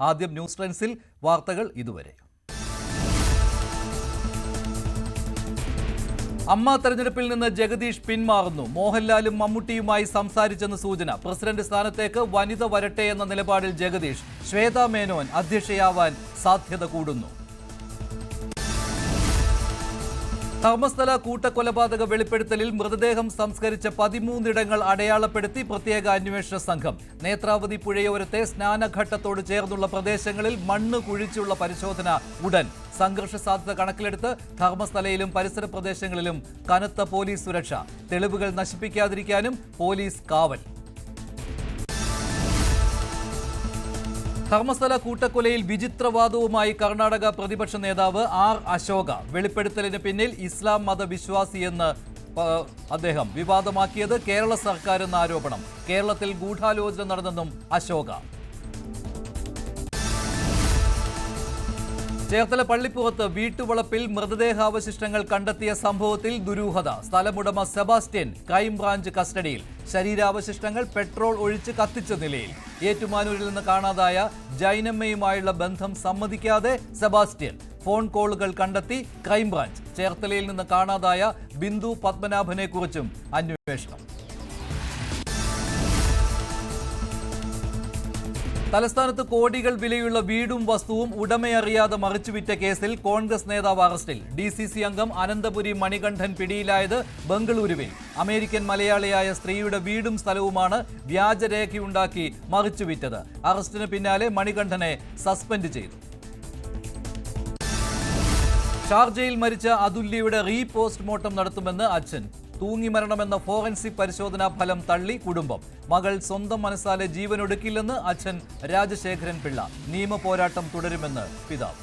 ആദ്യം ന്യൂസ് ട്രെൻഡ്സിൽ വാർത്തകൾ ഇതുവരെ. അമ്മ തെരഞ്ഞെടുപ്പിൽ നിന്ന് ജഗദീഷ് പിന്മാറുന്നു. മോഹൻലാലും മമ്മൂട്ടിയുമായി സംസാരിച്ചെന്ന് സൂചന. പ്രസിഡന്റ് സ്ഥാനത്തേക്ക് വനിത വരട്ടെ എന്ന നിലപാടിൽ ജഗദീഷ്. ശ്വേത മേനോൻ അധ്യക്ഷയാവാൻ സാധ്യത കൂടുന്നു. ധർമ്മസ്ഥല കൂട്ടക്കൊലപാതക വെളിപ്പെടുത്തലിൽ മൃതദേഹം സംസ്കരിച്ച 13 ഇടങ്ങൾ അടയാളപ്പെടുത്തി പ്രത്യേക അന്വേഷണ സംഘം. നേത്രാവതി പുഴയോരത്തെ സ്നാനഘട്ടത്തോട് ചേർന്നുള്ള പ്രദേശങ്ങളിൽ മണ്ണ് കുഴിച്ചുള്ള പരിശോധന ഉടൻ. സംഘർഷ സാധ്യത കണക്കിലെടുത്ത് ധർമ്മസ്ഥലയിലും പരിസര പ്രദേശങ്ങളിലും കനത്ത പോലീസ് സുരക്ഷ. തെളിവുകൾ നശിപ്പിക്കാതിരിക്കാനും പോലീസ് കാവൽ. ധർമ്മസ്ഥല കൂട്ടക്കൊലയിൽ വിചിത്രവാദവുമായി കർണാടക പ്രതിപക്ഷ നേതാവ് ആർ അശോക. വെളിപ്പെടുത്തലിന് പിന്നിൽ ഇസ്ലാം മതവിശ്വാസിയെന്ന് അദ്ദേഹം വിവാദമാക്കിയത് കേരള സർക്കാരെന്ന ആരോപണം. കേരളത്തിൽ ഗൂഢാലോചന നടന്നെന്നും അശോക. ചേർത്തല പള്ളിപ്പുറത്ത് വീട്ടുവളപ്പിൽ മൃതദേഹാവശിഷ്ടങ്ങൾ കണ്ടെത്തിയ സംഭവത്തിൽ ദുരൂഹത. സ്ഥലമുടമ സെബാസ്റ്റ്യൻ ക്രൈംബ്രാഞ്ച് കസ്റ്റഡിയിൽ. ശരീരാവശിഷ്ടങ്ങൾ പെട്രോൾ ഒഴിച്ച് കത്തിച്ച നിലയിൽ. ഏറ്റുമാനൂരിൽ നിന്ന് കാണാതായ ജൈനമ്മയുമായുള്ള ബന്ധം സമ്മതിക്കാതെ സെബാസ്റ്റ്യൻ. ഫോൺ കോളുകൾ കണ്ടെത്തി ക്രൈംബ്രാഞ്ച്. ചേർത്തലയിൽ നിന്ന് കാണാതായ ബിന്ദു പത്മനാഭനെക്കുറിച്ചും അന്വേഷണം. തലസ്ഥാനത്ത് കോടികൾ വിലയുള്ള വീടും വസ്തുവും ഉടമയറിയാതെ മറിച്ചുവിറ്റ കേസിൽ കോൺഗ്രസ് നേതാവ് അറസ്റ്റിൽ. DCC അംഗം അനന്തപുരി മണികണ്ഠൻ പിടിയിലായത് ബംഗളൂരുവിൽ. അമേരിക്കൻ മലയാളിയായ സ്ത്രീയുടെ വീടും സ്ഥലവുമാണ് വ്യാജരേഖയുണ്ടാക്കി മറിച്ചുവിറ്റത്. അറസ്റ്റിന് പിന്നാലെ മണികണ്ഠനെ സസ്പെൻഡ് ചെയ്തു. ഷാർജയിൽ മരിച്ച അതുല്യയുടെ പോസ്റ്റ്മോർട്ടം നടത്തുമെന്ന് അച്ഛൻ. തൂങ്ങിമരണമെന്ന ഫോറൻസിക് പരിശോധനാ ഫലം തള്ളി കുടുംബം. മകൾ സ്വന്തം മനസ്സാലെ ജീവനൊടുക്കില്ലെന്ന് അച്ഛൻ രാജശേഖരൻ പിള്ള. നിയമ പോരാട്ടം തുടരുമെന്ന് പിതാവ്.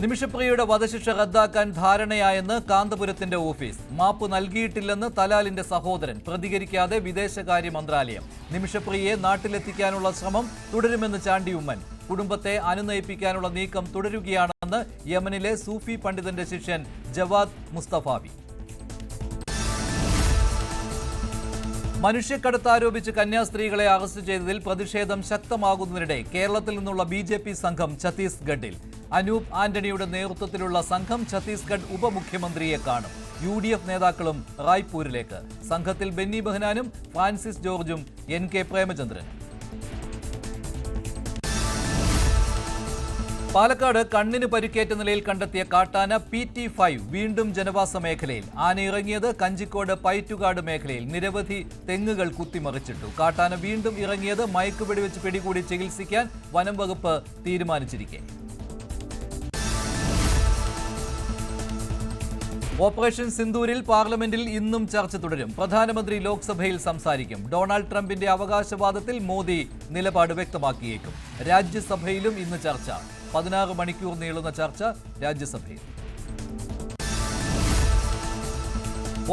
നിമിഷപ്രിയയുടെ വധശിക്ഷ റദ്ദാക്കാൻ ധാരണയായെന്ന് കാന്തപുരത്തിന്റെ ഓഫീസ്. മാപ്പ് നൽകിയിട്ടില്ലെന്ന് തലാലിന്റെ സഹോദരൻ. പ്രതികരിക്കാതെ വിദേശകാര്യ മന്ത്രാലയം. നിമിഷപ്രിയയെ നാട്ടിലെത്തിക്കാനുള്ള ശ്രമം തുടരുമെന്ന് ചാണ്ടി ഉമ്മൻ. കുടുംബത്തെ അനുനയിപ്പിക്കാനുള്ള നീക്കം തുടരുകയാണെന്ന് യമനിലെ സൂഫി പണ്ഡിതന്റെ ശിഷ്യൻ ജവാദ് മുസ്തഫാവി. മനുഷ്യക്കടത്ത് ആരോപിച്ച് കന്യാസ്ത്രീകളെ അറസ്റ്റ് ചെയ്തതിൽ പ്രതിഷേധം ശക്തമാകുന്നതിനിടെ കേരളത്തിൽ നിന്നുള്ള BJP സംഘം ഛത്തീസ്ഗഡിൽ. അനൂപ് ആന്റണിയുടെ നേതൃത്വത്തിലുള്ള സംഘം ഛത്തീസ്ഗഡ് ഉപമുഖ്യമന്ത്രിയെ കാണും. UDF നേതാക്കളും റായ്പൂരിലേക്ക്. സംഘത്തിൽ ബെന്നി ബെഹനാനും ഫ്രാൻസിസ് ജോർജും NK പ്രേമചന്ദ്രനും. പാലക്കാട് കണ്ണിന് പരിക്കേറ്റ നിലയിൽ കണ്ടെത്തിയ കാട്ടാന PT5 വീണ്ടും ജനവാസ മേഖലയിൽ. ആന ഇറങ്ങിയത് കഞ്ചിക്കോട് പൈറ്റുകാട് മേഖലയിൽ. നിരവധി തെങ്ങുകൾ കുത്തിമറിച്ചിട്ടു. കാട്ടാന വീണ്ടും ഇറങ്ങിയത് മയക്കുവെടിവെച്ച് പിടികൂടി ചികിത്സിക്കാൻ വനം വകുപ്പ് തീരുമാനിച്ചിരിക്കെ. ഓപ്പറേഷൻ സിന്ദൂരിൽ പാർലമെന്റിൽ ഇന്നും ചർച്ച തുടരും. പ്രധാനമന്ത്രി ലോക്സഭയിൽ സംസാരിക്കും. ഡൊണാൾഡ് ട്രംപിന്റെ അവകാശവാദത്തിൽ മോദി നിലപാട് വ്യക്തമാക്കിയേക്കും. രാജ്യസഭയിലും ഇന്ന് ചർച്ച. 16 മണിക്കൂർ നീളുന്ന ചർച്ച രാജ്യസഭയിൽ.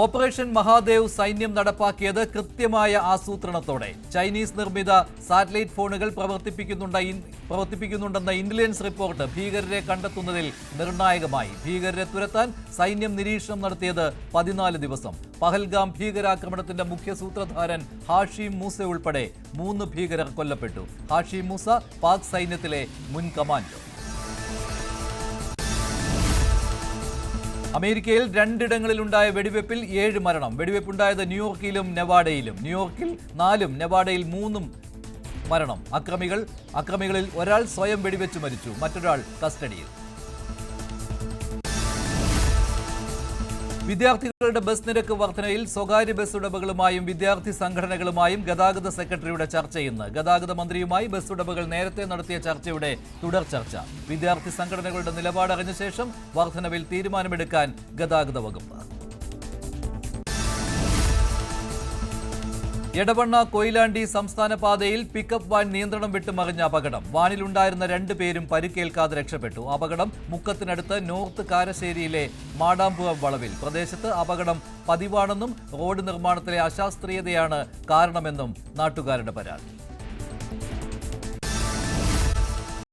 ഓപ്പറേഷൻ മഹാദേവ് സൈന്യം നടപ്പാക്കിയത് കൃത്യമായ ആസൂത്രണത്തോടെ. ചൈനീസ് നിർമ്മിത സാറ്റലൈറ്റ് ഫോണുകൾ പ്രവർത്തിപ്പിക്കുന്നുണ്ടെന്ന ഇന്റലിജൻസ് റിപ്പോർട്ട് ഭീകരരെ കണ്ടെത്തുന്നതിൽ നിർണായകമായി. ഭീകരരെ തുരത്താൻ സൈന്യം നിരീക്ഷണം നടത്തിയത് 14 ദിവസം. പഹൽഗാം ഭീകരാക്രമണത്തിന്റെ മുഖ്യ സൂത്രധാരൻ ഹാഷിം മൂസ ഉൾപ്പെടെ 3 ഭീകരർ കൊല്ലപ്പെട്ടു. ഹാഷിം മൂസ പാക് സൈന്യത്തിലെ മുൻ കമാൻഡർ. അമേരിക്കയിൽ 2 ഇടങ്ങളിലുണ്ടായ വെടിവെപ്പിൽ 7 മരണം. വെടിവെപ്പുണ്ടായത് ന്യൂയോർക്കിലും നെവാഡയിലും. ന്യൂയോർക്കിൽ 4, നെവാഡയിൽ 3 മരണം. അക്രമികളിൽ ഒരാൾ സ്വയം വെടിവെച്ച് മരിച്ചു. മറ്റൊരാൾ കസ്റ്റഡിയിൽ. വിദ്യാർത്ഥികളുടെ ബസ് നിരക്ക് വർധനയിൽ സ്വകാര്യ ബസ് ഉടമകളുമായും വിദ്യാർത്ഥി സംഘടനകളുമായും ഗതാഗത സെക്രട്ടറിയുടെ ചർച്ച ഇന്ന്. ഗതാഗത മന്ത്രിയുമായി ബസ് ഉടമകൾ നേരത്തെ നടത്തിയ ചർച്ചയുടെ തുടർ ചർച്ച. വിദ്യാർത്ഥി സംഘടനകളുടെ നിലപാടറിഞ്ഞ ശേഷം വർധനവിൽ തീരുമാനമെടുക്കാൻ ഗതാഗത വകുപ്പ്. എടവണ്ണ കൊയിലാണ്ടി സംസ്ഥാന പാതയിൽ പിക്കപ്പ് വാൻ നിയന്ത്രണം വിട്ട് മറിഞ്ഞ അപകടം. വാനിലുണ്ടായിരുന്ന 2 പേരും പരിക്കേൽക്കാതെ രക്ഷപ്പെട്ടു. അപകടം മുക്കത്തിനടുത്ത് നോർത്ത് കാരശ്ശേരിയിലെ മാടാമ്പുറം വളവിൽ. പ്രദേശത്ത് അപകടം പതിവാണെന്നും റോഡ് നിർമ്മാണത്തിലെ അശാസ്ത്രീയതയാണ് കാരണമെന്നും നാട്ടുകാരുടെ പരാതി.